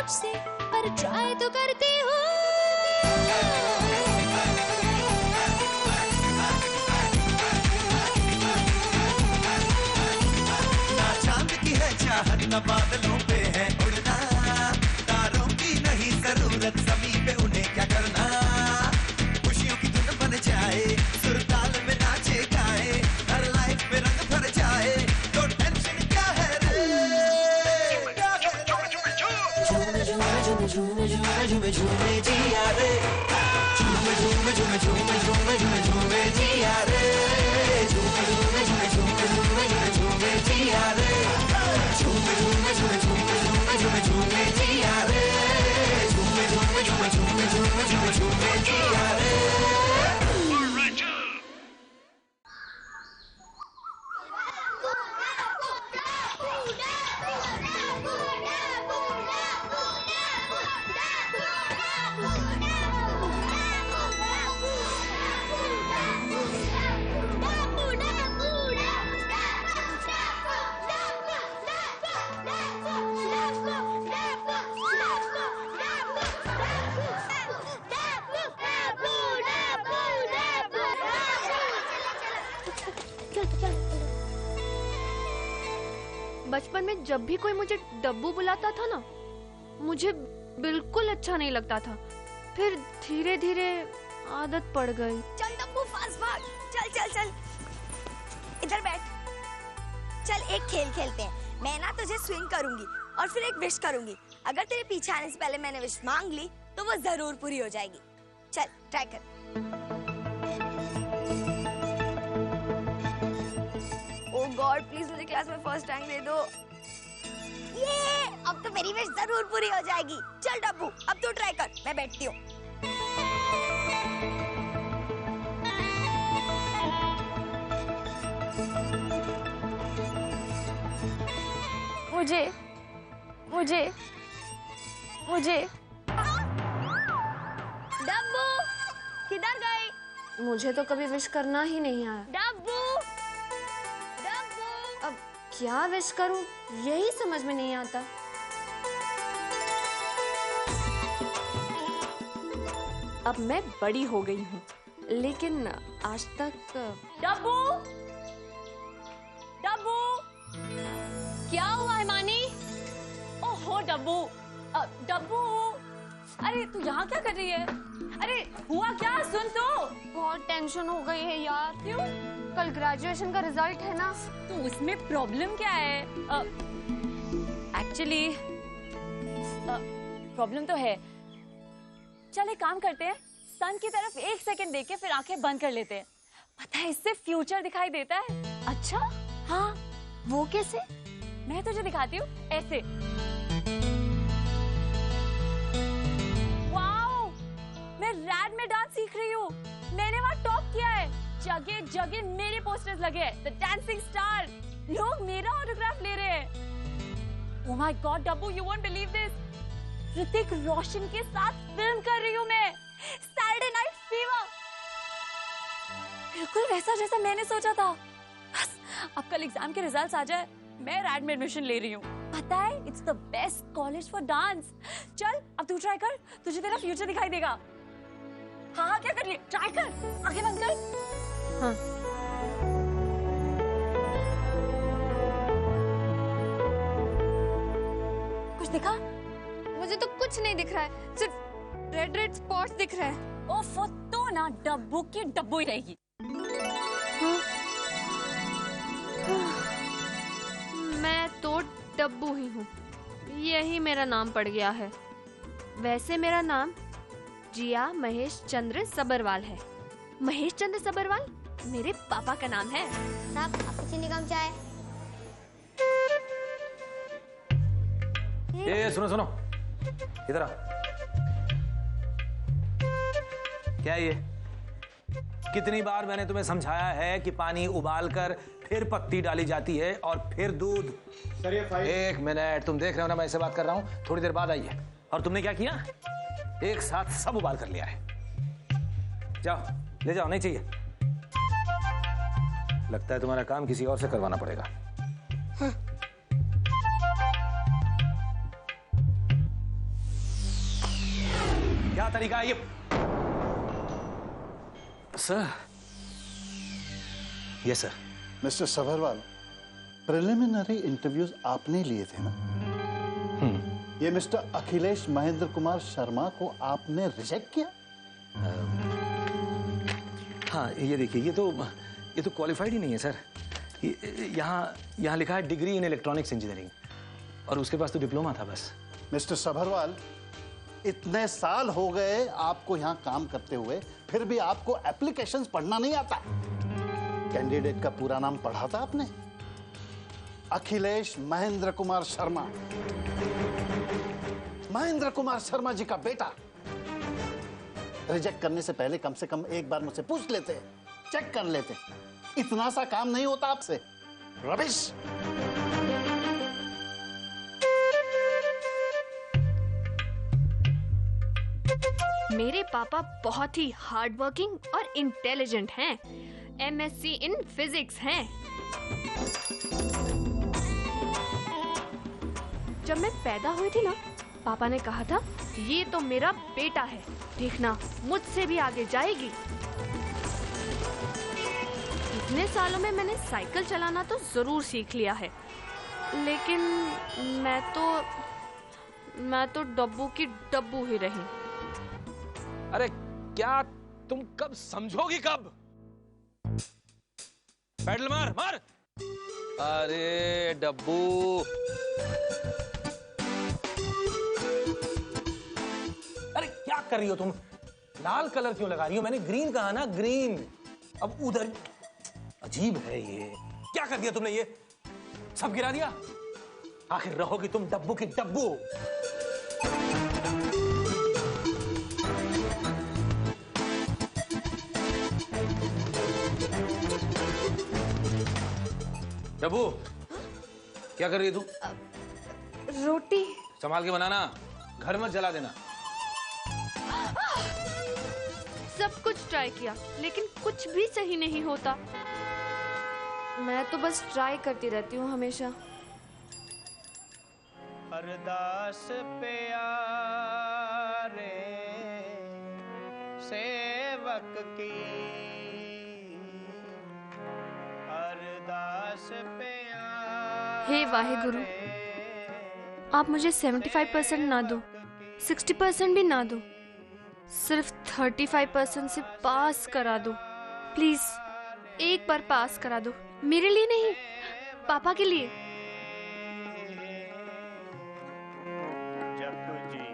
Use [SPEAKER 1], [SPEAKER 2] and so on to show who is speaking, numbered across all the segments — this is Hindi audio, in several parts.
[SPEAKER 1] मुझसे, पर ट्राई तो करती हूँ।
[SPEAKER 2] ना चांद की है चाहत, ना बादलों पे है उड़ना, तारों की नहीं जरूरत, ज़मीं पे उन्हें क्या करना। खुशियों की धुन बन जाए, सुर ताल में नाचे गाए, हर लाइफ में रंग भर जाए, तो टेंशन क्या है रे। झूमे झूमे झूमे झूमे झूमे झूमे झूमे जिया रे, झूमे झूमे झूमे झूमे झूमे झूमे झूमे जिया रे, झूमे झूमे झूमे झूमे झूमे झूमे झूमे जिया रे, झूमे झूमे झूमे झूमे झूमे झूमे झूमे जिया रे, झूमे झूमे झूमे झूमे झूमे झूमे झूमे जिया रे।
[SPEAKER 3] बचपन में जब भी कोई मुझे डब्बू बुलाता था ना, मुझे बिल्कुल अच्छा नहीं लगता था। फिर धीरे धीरे आदत पड़ गई।
[SPEAKER 4] चल डब्बू फास्ट भाग, चल चल चल, इधर बैठ। चल एक खेल खेलते हैं। मैं ना तुझे स्विंग करूंगी और फिर एक विश करूंगी। अगर तेरे पीछे आने से पहले मैंने विश मांग ली तो वो जरूर पूरी हो जाएगी। चल ट्राई कर। ओह गॉड प्लीज मुझे क्लास में फर्स्ट रैंक दे दो। ये अब तो मेरी विश जरूर पूरी हो जाएगी। चल डब्बू अब तू ट्राई कर, मैं बैठती हूँ।
[SPEAKER 3] मुझे मुझे मुझे
[SPEAKER 4] डब्बू किधर गई?
[SPEAKER 3] मुझे तो कभी विश करना ही नहीं आया।
[SPEAKER 4] डब्बू डब्बू
[SPEAKER 3] अब क्या विश करूं यही समझ में नहीं आता। अब मैं बड़ी हो गई हूँ, लेकिन आज तक
[SPEAKER 4] डब्बू डब्बू
[SPEAKER 3] क्या हुआ हिमानी?
[SPEAKER 4] ओहो डब्बू डब्बू अरे तू यहाँ क्या कर रही है? अरे हुआ क्या? सुन तो।
[SPEAKER 3] बहुत टेंशन हो गई है यार।
[SPEAKER 4] क्यों?
[SPEAKER 3] कल ग्रेजुएशन का रिजल्ट है ना।
[SPEAKER 4] तो उसमें प्रॉब्लम क्या है? एक्चुअली प्रॉब्लम तो है। चल एक काम करते हैं, सन की तरफ 1 सेकंड देख के फिर आंखें बंद कर लेते हैं। पता है इससे फ्यूचर दिखाई देता है।
[SPEAKER 3] अच्छा,
[SPEAKER 4] हाँ
[SPEAKER 3] वो कैसे?
[SPEAKER 4] मैं तुझे दिखाती हूँ, ऐसे। वाओ, मैं रैड में डांस सीख रही हूँ। मैंने वहाँ टॉप किया है। जगह जगह मेरे पोस्टर्स लगे हैं। The dancing star. लोग मेरा ऑटोग्राफ ले रहे हैं। Oh my god Dabbu, you won't believe this. Hrithik Roshan के साथ फिल्म कर रही हूँ मैं, सैटरडे नाइट फीवर। बिल्कुल वैसा जैसा मैंने सोचा था। बस अब कल एग्जाम के रिजल्ट्स आ जाए, मैं रैड में एडमिशन ले रही हूँ। पता है it's the best college for dance. चल अब तू ट्राई कर, तुझे तेरा फ्यूचर दिखाई देगा। हाँ हाँ क्या कर रही है? ट्राई कर, आंखें बंद कर।
[SPEAKER 3] हाँ।
[SPEAKER 4] कुछ दिखा?
[SPEAKER 3] मुझे तो कुछ नहीं दिख रहा है, सिर्फ रेड रेड स्पॉट्स दिख रहे हैं।
[SPEAKER 4] ओफो, तो ना डब्बू की डब्बू ही रहेगी।
[SPEAKER 3] मैं तो डब्बू ही हूँ, यही मेरा नाम पड़ गया है। वैसे मेरा नाम जिया महेश चंद्र सबरवाल है। महेश चंद्र सबरवाल मेरे पापा का नाम है।
[SPEAKER 5] साहब आपकी चीनी कम चाय।
[SPEAKER 6] ये सुनो सुनो, इधर आओ। क्या ये? कितनी बार मैंने तुम्हें समझाया है कि पानी उबालकर फिर पत्ती डाली जाती है और फिर दूध।
[SPEAKER 7] सर ये फाइल।
[SPEAKER 6] 1 मिनट, तुम देख रहे हो ना मैं इससे बात कर रहा हूं, थोड़ी देर बाद आइए। और तुमने क्या किया? एक साथ सब उबाल कर लिया है। जाओ ले जाओ, नहीं चाहिए। लगता है तुम्हारा काम किसी और से करवाना पड़ेगा। क्या तरीका है ये? Sir, yes sir.
[SPEAKER 7] Mister Sabharwal, preliminary interviews आपने लिए थे ना? ये मिस्टर अखिलेश महेंद्र कुमार शर्मा को आपने रिजेक्ट किया?
[SPEAKER 6] हाँ, ये देखिए, ये तो क्वालिफाइड ही नहीं है सर। यहाँ लिखा है डिग्री इन इलेक्ट्रॉनिक्स इंजीनियरिंग, और उसके पास तो डिप्लोमा था बस।
[SPEAKER 7] मिस्टर सबरवाल, इतने साल हो गए आपको यहाँ काम करते हुए, फिर भी आपको एप्लीकेशंस पढ़ना नहीं आता। कैंडिडेट का पूरा नाम पढ़ा था आपने? अखिलेश महेंद्र कुमार शर्मा, महेंद्र कुमार शर्मा जी का बेटा। रिजेक्ट करने से पहले कम से कम एक बार मुझसे पूछ लेते, चेक कर लेते। इतना सा काम नहीं होता आपसे। रबिश।
[SPEAKER 3] मेरे पापा बहुत ही हार्ड वर्किंग और इंटेलिजेंट हैं। MSc इन फिजिक्स हैं। जब मैं पैदा हुई थी ना, पापा ने कहा था ये तो मेरा बेटा है, देखना मुझसे भी आगे जाएगी। इतने सालों में मैंने साइकिल चलाना तो जरूर सीख लिया है, लेकिन मैं तो डब्बू की डब्बू ही रही।
[SPEAKER 6] अरे क्या तुम कब समझोगी? कब? पैडल मार। अरे डब्बू, अरे क्या कर रही हो तुम? लाल कलर क्यों लगा रही हो? मैंने ग्रीन कहा ना, ग्रीन। अब उधर अजीब है ये। क्या कर दिया तुमने? ये सब गिरा दिया। आखिर रहोगी तुम डब्बू की डब्बू। डब्बू, क्या कर रही है तू?
[SPEAKER 3] रोटी।
[SPEAKER 6] संभाल के बनाना, घर मत जला देना।
[SPEAKER 3] सब कुछ ट्राई किया, लेकिन कुछ भी सही नहीं होता। मैं तो बस ट्राई करती रहती हूँ हमेशा।
[SPEAKER 8] अरदास प्यारे सेवक की, अरदास प्यारे।
[SPEAKER 3] हे वाहेगुरु, आप मुझे 75% ना दो, 60% भी ना दो, सिर्फ 35% से पास करा दो प्लीज। एक बार पास करा दो, मेरे लिए नहीं, पापा के लिए।
[SPEAKER 8] जप जी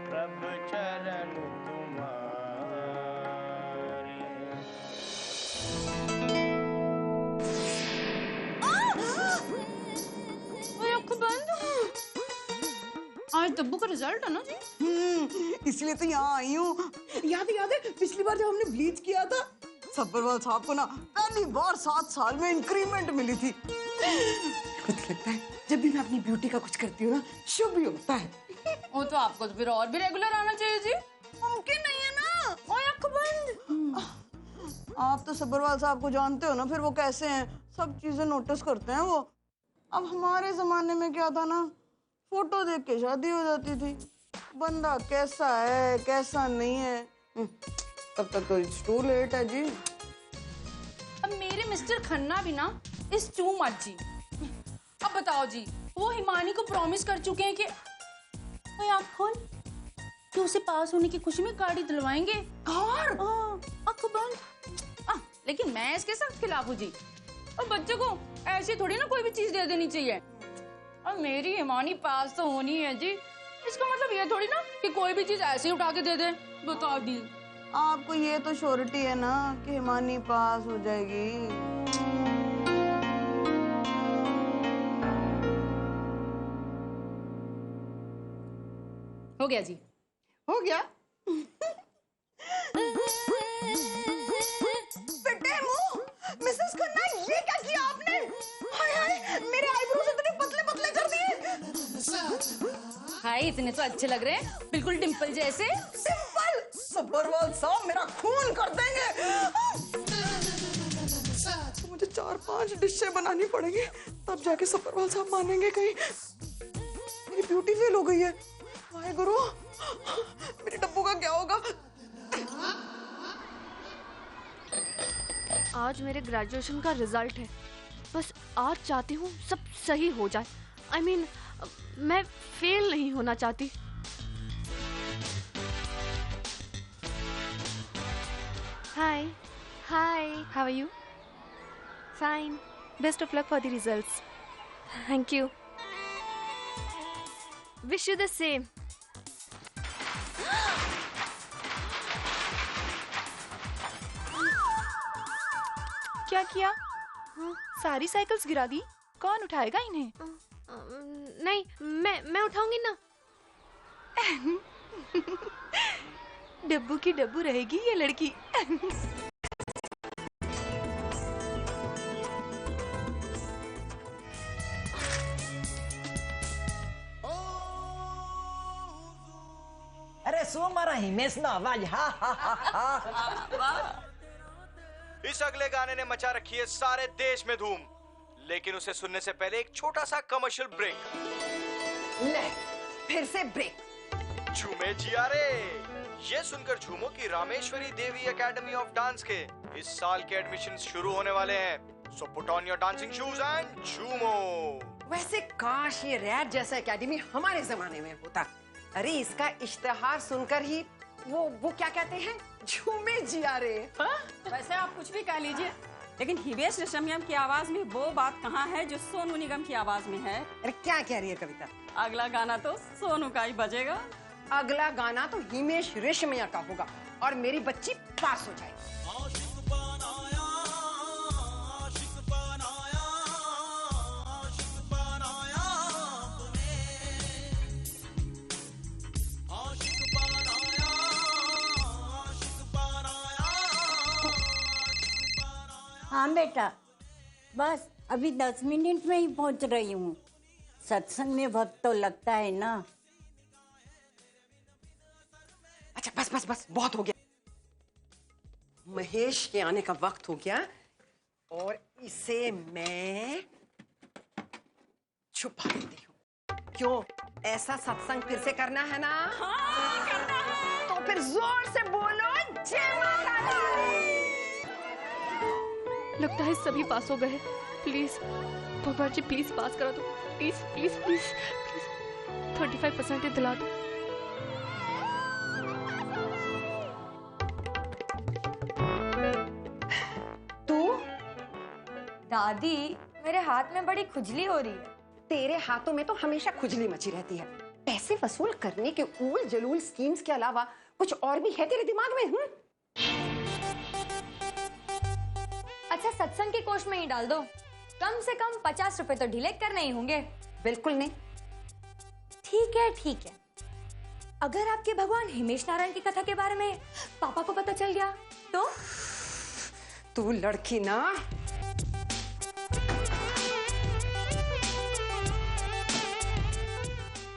[SPEAKER 8] प्रभ चरण तुम्हारे।
[SPEAKER 4] आज डब्बू का रिजल्ट है ना जी?
[SPEAKER 9] इसलिए तो यहाँ आई हूँ। याद है पिछली बार जब हमने ब्लीच किया था, सब्बरवाल साहब को ना पहली बार 7 साल में इंक्रीमेंट मिली थी। कुछ लगता है जब भी मैं अपनी ब्यूटी का कुछ करती हूँ ना, शुभ ही होता है।
[SPEAKER 4] वो तो आपको तो फिर और भी रेगुलर आना चाहिए जी।
[SPEAKER 9] मुमकिन नहीं है ना। ओए आँख बंद। आप तो सब्बरवाल साहब को जानते हो ना, फिर वो कैसे हैं, सब चीजें नोटिस करते हैं वो। अब हमारे जमाने में क्या था ना, फोटो देख के शादी हो जाती थी। बंदा कैसा है कैसा नहीं है, तब तक तो इट्स टू लेट है जी।
[SPEAKER 4] अब मेरे मिस्टर खन्ना भी ना इस टू मच जी। अब बताओ जी, वो हिमानी को प्रॉमिस कर चुके हैं कि ओए आँख खोल, कि उसे पास होने की खुशी में गाड़ी दिलवाएंगे। और आँख बंद। लेकिन मैं इसके सख्त खिलाफ हूँ जी। और बच्चे को ऐसे थोड़ी ना कोई भी चीज दे देनी चाहिए। और मेरी हिमानी पास तो होनी है जी। इसका मतलब ये थोड़ी ना कि कोई भी चीज ऐसे ही उठा के दे दे। बता दी।
[SPEAKER 9] आपको ये तो श्योरिटी है ना कि हिमानी पास हो जाएगी।
[SPEAKER 4] हो गया जी,
[SPEAKER 9] हो गया। बेटे मुंह, मिसेस खन्ना ये क्या किया आपने? हाय हाय, मेरे आईब्रोज इतने पतले पतले कर दिए।
[SPEAKER 4] हाय इतने तो अच्छे लग रहे हैं, बिल्कुल डिम्पल जैसे।
[SPEAKER 9] सिंपल, सब्बरवाल साहब मेरा खून कर देंगे। तो मुझे 4-5 डिशें बनानी पड़ेंगी, तब जाके सब्बरवाल साहब मानेंगे। कहीं मेरी ब्यूटी फेल हो गई है। हाय गुरु, मेरे डब्बू का क्या होगा?
[SPEAKER 3] आज मेरे ग्रेजुएशन का रिजल्ट है। बस आज चाहती हूँ सब सही हो जाए। I mean, मैं फेल नहीं होना चाहती। Hi. Hi. How are you? Fine. Best of luck for the results. Thank you. Wish you the same.
[SPEAKER 10] क्या किया? सारी साइकिल्स गिरा दी? कौन उठाएगा इन्हें?
[SPEAKER 3] नहीं, मैं उठाऊंगी ना।
[SPEAKER 10] डब्बू की डब्बू रहेगी ये लड़की।
[SPEAKER 11] अरे सो मारा हिमेश ना आवाज। हा हा हा हा।
[SPEAKER 12] इस अगले गाने ने मचा रखी है सारे देश में धूम, लेकिन उसे सुनने से पहले एक छोटा सा कमर्शियल ब्रेक।
[SPEAKER 11] ले, फिर से ब्रेक।
[SPEAKER 12] झूमे जिया रे। ये सुनकर झूमो कि Rameshwari Devi academy of dance के इस साल के एडमिशन शुरू होने वाले हैं। So put on your dancing shoes and झूमो।
[SPEAKER 11] वैसे काश ये रैड जैसा एकेडमी हमारे जमाने में होता। अरे इसका इश्तिहार सुनकर ही वो क्या कहते हैं, झूमे जिया रे।
[SPEAKER 4] वैसे आप कुछ भी कह लीजिए, लेकिन हिमेश रेशमिया की आवाज में वो बात कहाँ है जो सोनू निगम की आवाज में है।
[SPEAKER 11] अरे क्या कह रही है कविता?
[SPEAKER 4] अगला गाना तो सोनू का ही बजेगा।
[SPEAKER 11] अगला गाना तो हिमेश रेशमिया का होगा और मेरी बच्ची पास हो जाएगी।
[SPEAKER 13] हाँ बेटा, बस अभी 10 मिनट में ही पहुंच रही हूँ। सत्संग में वक्त तो लगता है ना।
[SPEAKER 11] अच्छा बस बस बस, बहुत हो गया। महेश के आने का वक्त हो गया और इसे मैं छुपा देती हूँ। क्यों, ऐसा सत्संग फिर से करना है ना?
[SPEAKER 4] हाँ, करना है।
[SPEAKER 11] तो फिर जोर से बोलो जय माता दी।
[SPEAKER 3] लगता है सभी पास हो गए। प्लीज भगवान जी, प्लीज पास करा दो। प्लीज प्लीज प्लीज प्लीज 35% दिला दो।
[SPEAKER 11] तू?
[SPEAKER 14] दादी, मेरे हाथ में बड़ी खुजली हो रही है।
[SPEAKER 11] तेरे हाथों में तो हमेशा खुजली मची रहती है। पैसे वसूल करने के उल जलूल स्कीम्स के अलावा कुछ और भी है तेरे दिमाग में?
[SPEAKER 14] अच्छा, सत्संग के कोष में ही डाल दो। कम से कम 50 रुपए तो ढीले करने ही होंगे।
[SPEAKER 11] बिल्कुल नहीं।
[SPEAKER 14] ठीक है ठीक है। अगर आपके भगवान हिमेश नारायण की कथा के बारे में पापा को पता चल गया तो?
[SPEAKER 11] तू लड़की ना,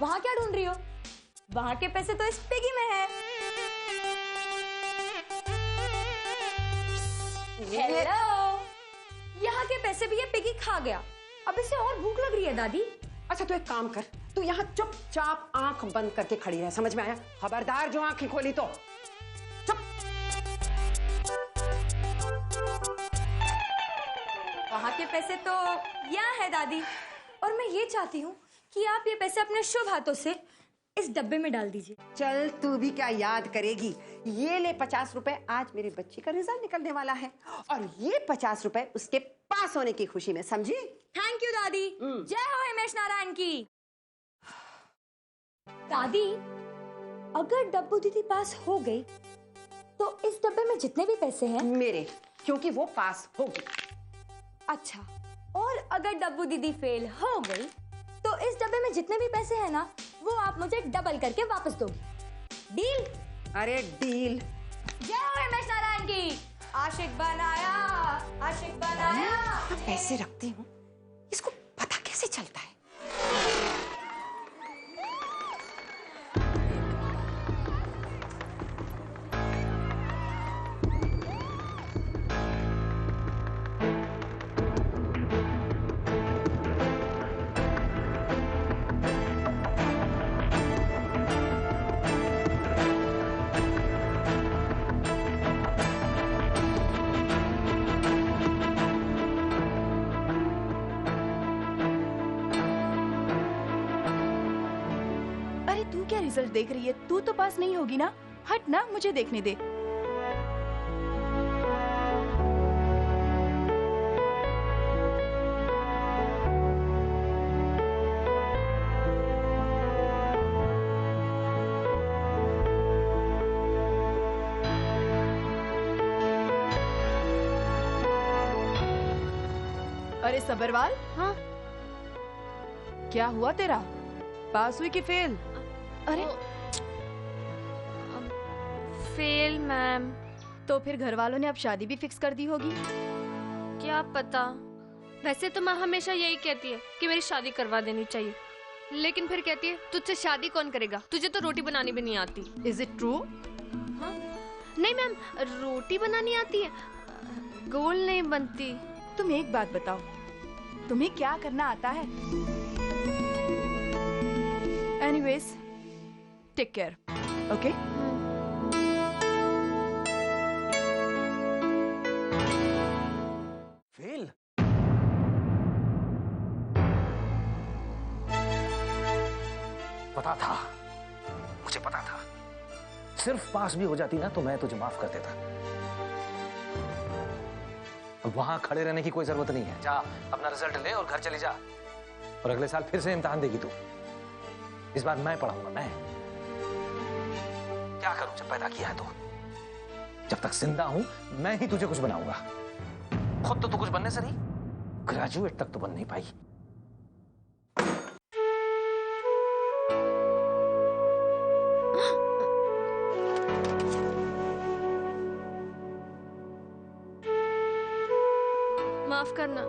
[SPEAKER 14] वहां क्या ढूंढ रही हो? वहां के पैसे तो इस पिगी में है। हेलो, यहाँ के पैसे भी ये पिगी खा गया। अब इसे और भूख लग रही है दादी।
[SPEAKER 11] अच्छा तू एक काम कर, तू यहाँ चुपचाप आंख बंद करके खड़ी रह, समझ में आया? खबरदार जो आंखें खोली तो चुप।
[SPEAKER 14] वहां के पैसे तो यहाँ है दादी, और मैं ये चाहती हूँ कि आप ये पैसे अपने शुभ हाथों से इस डब्बे में डाल दीजिए।
[SPEAKER 11] चल तू भी क्या याद करेगी। ये ले 50 रुपए, आज मेरे बच्चे का रिजल्ट निकलने वाला है और ये 50 रुपए उसके पास होने की खुशी में, समझी?
[SPEAKER 14] थैंक यू दादी। जय हो हिमेश नारायण की। दादी, अगर डब्बू दीदी पास हो गई तो इस डब्बे में जितने भी पैसे हैं
[SPEAKER 11] मेरे, क्योंकि वो पास होगी।
[SPEAKER 14] अच्छा, और अगर डब्बू दीदी फेल हो गई तो इस डब्बे में जितने भी पैसे हैं ना, वो आप मुझे डबल करके वापस दोगी। डील?
[SPEAKER 11] अरे डील।
[SPEAKER 14] जय हो हिमेश नारायण की। आशिक बनाया, आशिक बनाया।
[SPEAKER 11] पैसे रखती हूँ, इसको पता कैसे चलता है?
[SPEAKER 10] देख रही है, तू तो पास नहीं होगी ना? हट ना, मुझे देखने दे। अरे सबरवाल,
[SPEAKER 3] हाँ
[SPEAKER 10] क्या हुआ तेरा? पास हुई कि फेल? अरे
[SPEAKER 3] फेल मैम।
[SPEAKER 10] तो फिर घर वालों ने अब शादी भी फिक्स कर दी होगी।
[SPEAKER 3] क्या पता, वैसे तो माँ हमेशा यही कहती है कि मेरी शादी करवा देनी चाहिए, लेकिन फिर कहती है तुझसे शादी कौन करेगा, तुझे तो रोटी बनानी भी नहीं आती।
[SPEAKER 10] Is it true?
[SPEAKER 3] हाँ नहीं मैम, रोटी बनानी आती है, गोल नहीं बनती।
[SPEAKER 10] तुम एक बात बताओ, तुम्हें क्या करना आता है? Anyways, take care, okay?
[SPEAKER 6] Fail? पता था, मुझे पता था। सिर्फ पास भी हो जाती ना तो मैं तुझे माफ कर देता। अब वहां खड़े रहने की कोई जरूरत नहीं है। जा अपना रिजल्ट ले और घर चली जा, और अगले साल फिर से इम्तिहान देगी तू। इस बार मैं पढ़ाऊंगा। मैं क्या करूं जब पैदा किया है तो? जब तक जिंदा हूं मैं ही तुझे कुछ बनाऊंगा। खुद तो तू कुछ बनने से नहीं, ग्रेजुएट तक तो बन नहीं पाई।
[SPEAKER 3] माफ करना।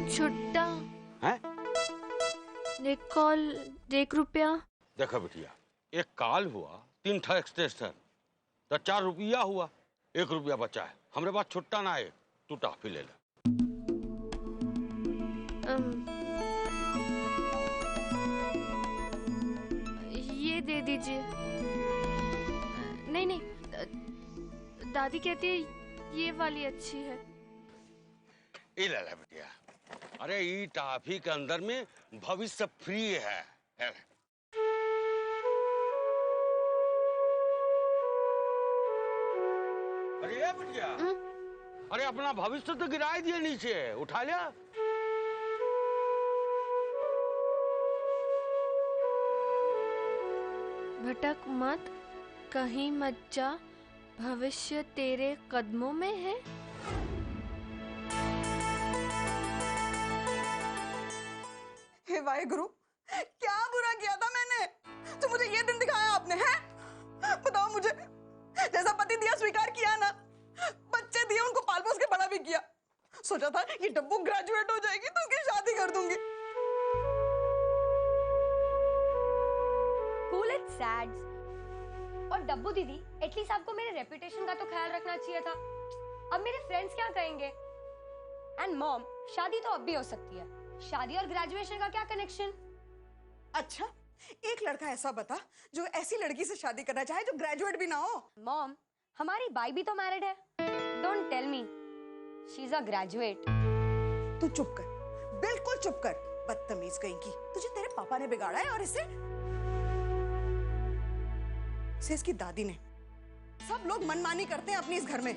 [SPEAKER 3] छुट्टा
[SPEAKER 15] हैं?
[SPEAKER 3] एक कॉल 1 रुपया।
[SPEAKER 15] देखो बिटिया, एक कॉल हुआ, 3 ठा एक्सटेंशन, तो 4 रुपया हुआ, 1 रुपया बचा है। हमरे पास छुट्टा ना है, तू टॉफी ले ले।
[SPEAKER 3] ये दे दीजिए। नहीं नहीं, दादी कहती है ये वाली अच्छी है।
[SPEAKER 15] ये ले ले बिटिया। अरे ये टॉफी के अंदर में भविष्य फ्री है। अरे ये बिटिया, अरे अपना भविष्य तो गिराई दिए नीचे, उठा लिया।
[SPEAKER 3] भटक मत, कहीं मत जा, भविष्य तेरे कदमों में है।
[SPEAKER 9] हे वाहेगुरु, क्या बुरा किया था मैंने तो मुझे ये दिन दिखाया आपने, हैं? बताओ मुझे, जैसा पति दिया स्वीकार किया ना, बच्चे दिए उनको पाल पोस के बड़ा भी किया। सोचा था ये डब्बू ग्रेजुएट हो जाएगी तो उसकी शादी कर दूंगी।
[SPEAKER 14] Cool it sad. और डब्बू दीदी, एटलीस्ट आपको मेरे रेपुटेशन का तो ख्याल रखना चाहिए था। अब मेरे फ्रेंड्स क्या कहेंगे? एंड मॉम, शादी तो अब भी हो सकती है, शादी और ग्रेजुएशन का क्या कनेक्शन?
[SPEAKER 9] अच्छा, एक लड़का ऐसा बता जो ऐसी लड़की से शादी करना चाहे जो ग्रेजुएट भी ना हो।
[SPEAKER 14] मॉम, हमारी बाई भी तो मैरिड है। Don't tell me she is a graduate.
[SPEAKER 9] तू चुप कर, बिल्कुल चुप कर, बदतमीज कहीं की। तुझे तेरे पापा ने बिगाड़ा है और इसे इसकी दादी ने। सब लोग मनमानी करते हैं अपनी इस घर में।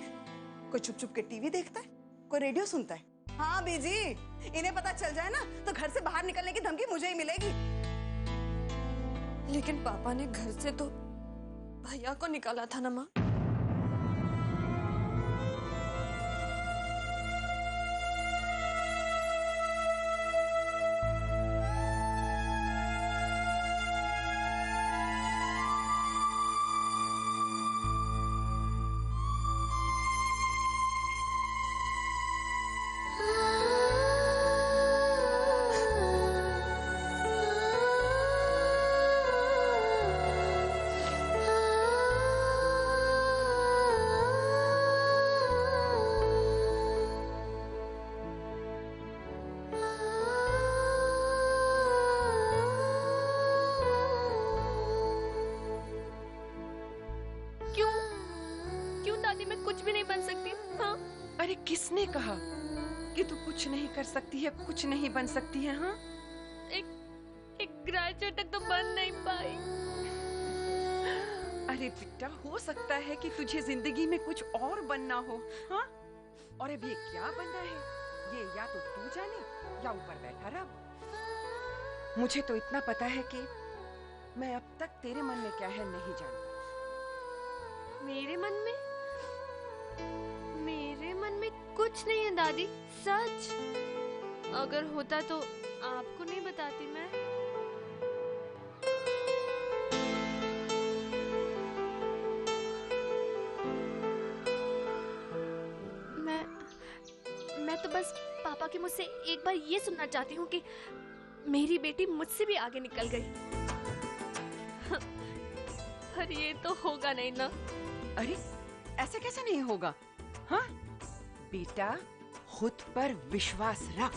[SPEAKER 9] कोई छुप छुप के टीवी देखता है, कोई रेडियो सुनता है। हाँ बीजी, इन्हें पता चल जाए ना तो घर से बाहर निकलने की धमकी मुझे ही मिलेगी।
[SPEAKER 3] लेकिन पापा ने घर से तो भैया को निकाला था ना माँ।
[SPEAKER 11] अरे किसने कहा कि तू कुछ नहीं कर सकती है, कुछ नहीं बन सकती है? हाँ,
[SPEAKER 3] एक ग्रेजुएट तक तो बन नहीं पाई।
[SPEAKER 11] अरे बेटा, हो सकता है कि तुझे जिंदगी में कुछ और बनना हो। हाँ, और अब ये क्या बनना है, ये या तो तू जाने या ऊपर बैठा रब। मुझे तो इतना पता है कि मैं अब तक तेरे मन में क्या है नहीं जानती।
[SPEAKER 3] मेरे मन में कुछ नहीं है दादी, सच। अगर होता तो आपको नहीं बताती मैं। मैं तो बस पापा के मुझसे एक बार ये सुनना चाहती हूँ कि मेरी बेटी मुझसे भी आगे निकल गई। पर ये तो होगा नहीं ना।
[SPEAKER 11] अरे ऐसे कैसे नहीं होगा? हाँ बेटा, खुद पर विश्वास रख,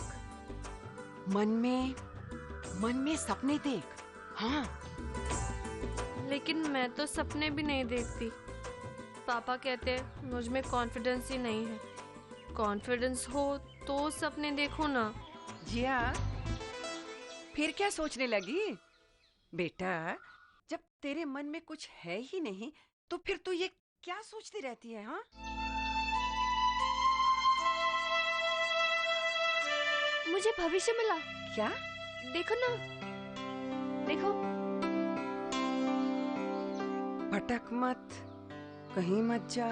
[SPEAKER 11] मन में सपने देख। हाँ,
[SPEAKER 3] लेकिन मैं तो सपने भी नहीं देखती। पापा कहते हैं मुझ में कॉन्फिडेंस ही नहीं है। कॉन्फिडेंस हो तो सपने देखो ना।
[SPEAKER 11] जिया, फिर क्या सोचने लगी? बेटा, जब तेरे मन में कुछ है ही नहीं तो फिर तू ये क्या सोचती रहती है? हाँ,
[SPEAKER 3] मुझे भविष्य मिला।
[SPEAKER 11] क्या?
[SPEAKER 3] देखो ना, देखो।
[SPEAKER 11] भटक मत, कहीं मत जा,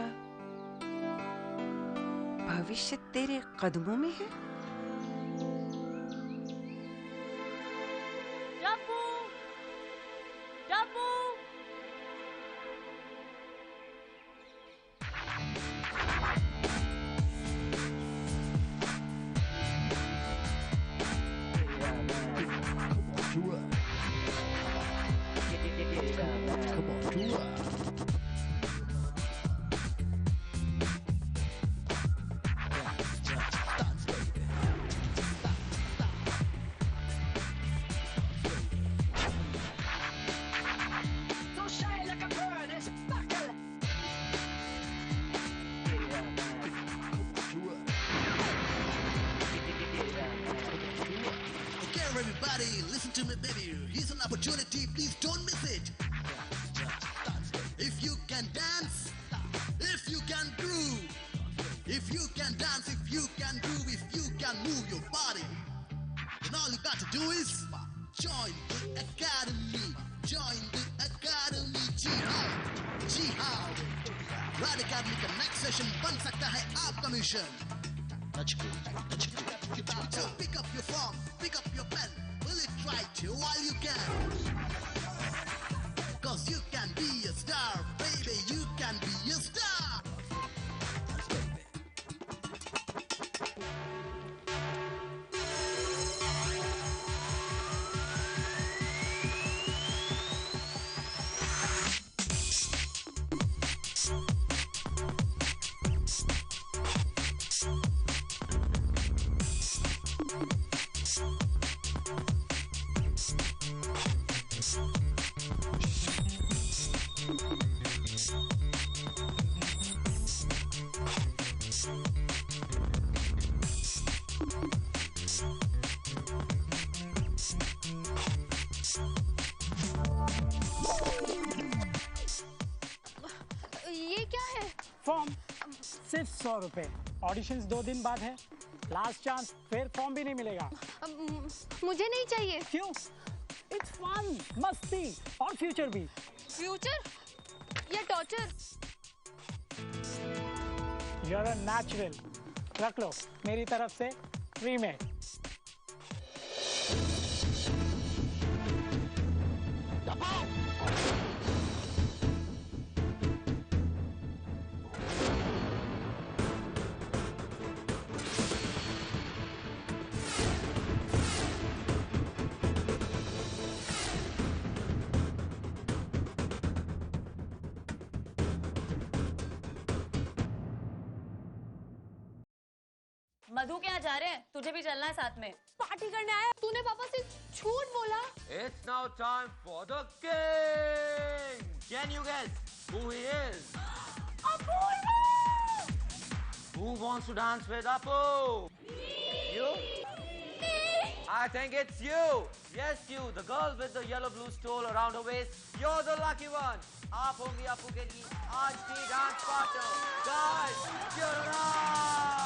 [SPEAKER 11] भविष्य तेरे कदमों में है।
[SPEAKER 4] डब्बू, डब्बू।
[SPEAKER 16] Everybody, listen to me, baby. Here's an opportunity, please don't miss it. If you can dance, if you can groove, if you can dance, if you can groove, if you can move your body, then all you got to do is join the academy. Join the academy. जी हाँ, Rad Academy का next session बन सकता है आपका mission. That's good. So pick up your form, pick up your pen, will it right while you can. Cause you can be a star, baby, you can be a star.
[SPEAKER 17] Form सिर्फ 100 रुपए। ऑडिशंस 2 दिन बाद है, लास्ट चांस, फिर फॉर्म भी नहीं मिलेगा।
[SPEAKER 3] मुझे नहीं चाहिए।
[SPEAKER 17] क्यों? इट्स फन, मस्ती और फ्यूचर भी।
[SPEAKER 3] फ्यूचर या torture?
[SPEAKER 17] You are a natural. रख लो मेरी तरफ से फ्री में।
[SPEAKER 4] मधु क्या जा रहे हैं? तुझे भी चलना है साथ में?
[SPEAKER 3] पार्टी करने आया। तूने पापा से झूठ बोला।
[SPEAKER 18] It's now time for the king. Can you guess who he is?
[SPEAKER 3] Apoorva!
[SPEAKER 18] Who wants to dance with Apu? You? I think it's you. Yes, you. The girl with the yellow blue stole around her waist. You're the lucky one. आप होंगी अप्पू के लिए आज की dance partner. Guys, cheer it up!